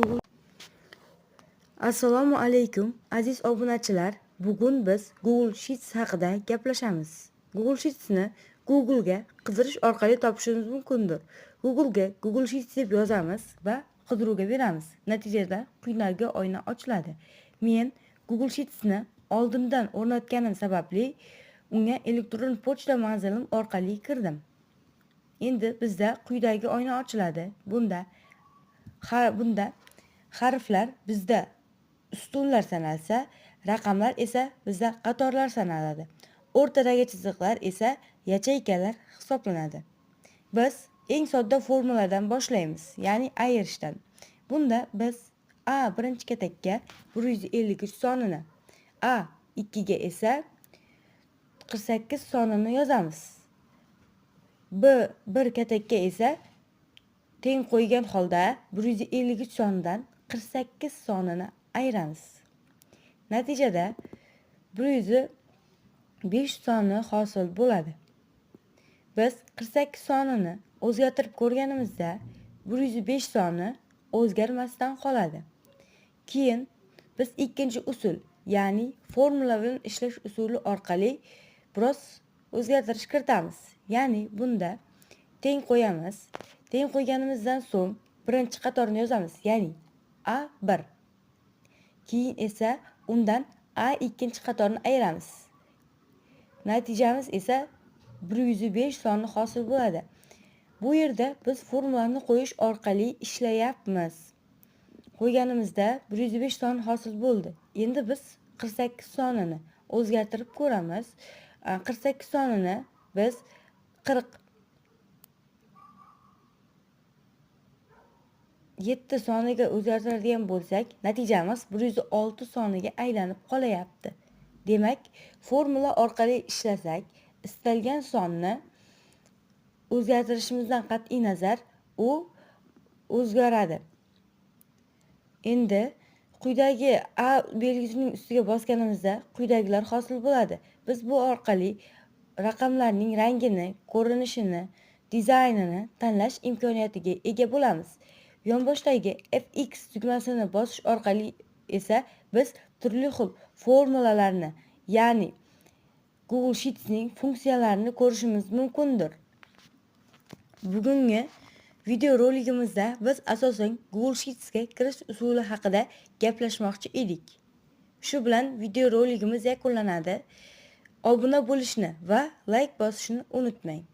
Google. Assalomu alaykum aziz obunachilar. Bugun biz Google Sheets haqida gaplashamiz. Google Sheets'ni Google'ga qidirish orqali topishingiz mumkindir. Google'ga Google Sheets deb yozamiz va qidiruvga beramiz. Natijada quyidagi oyna ochiladi. Men Google Sheets'ni oldindan o'rnatganim sababli unga elektron pochta manzilim orqali kirdim. Endi bizda quyidagi oyna ochiladi. Bunda harflar bizda ustunlar sanalsa, raqamlar esa bizda qatorlar sanaladi. O'rtadagi chiziqlar esa yacheykalar hisoblanadi. Biz eng sodda formuladan boshlaymiz, ya'ni ayirishdan. Bunda biz A birinchi katakka 153 sonini, A 2 ga esa 48 sonini yozamiz. B bir katakka esa teng qo'ygan holda 153 sondan 48 sonini ayiramiz. Natijada 105 soni hosil bo'ladi. Biz 48 sonini o'zgartirib ko'rganimizda 105 soni o'zgarmasdan qoladi. Keyin biz ikkinchi usul, ya'ni formula bilan ishlash usuli orqali biroz o'zgartirish kiritamiz. Ya'ni bunda teng qo'yamiz. Teng qo'yganimizdan so'ng birinchi qatorni yozamiz, ya'ni A1. Keyin esa undan A ikkinchi qatorni ayiramiz. Natijamiz esa 105 soni hosil bo'ladi. Bu yerda biz formulani qo'yish orqali ishlayapmiz. Qo'yganimizda 105 son hosil bo'ldi. Endi biz 48 sonini o'zgartirib ko'ramiz. 48 sonini biz 47 soniga o'zgartiradigan bo'lsak, natijamiz 106 soniga aylanib qolayapti. Demak, formula orqali ishlasak, istalgan sonni o'zgartirishimizdan qat'iy nazar u o'zgaradi. Endi quyidagi A belgisining ustiga bosganimizda quyidagilar hosil bo'ladi. Biz bu orqali raqamlarning rangini, ko'rinishini, dizaynini tanlash imkoniyatiga ega bo'lamiz. Yonboshdagi FX tugmasini bosish orqali esa biz turli xil formulalarni, ya'ni Google Sheets'ning funksiyalarini ko'rishimiz mumkindir. Bugungi video roligimizda biz asosan Google Sheets'ga kirish usuli haqida gaplashmoqchi edik. Shu bilan video roligimiz yakunlanadi. Obuna bo'lishni va like bosishni unutmang.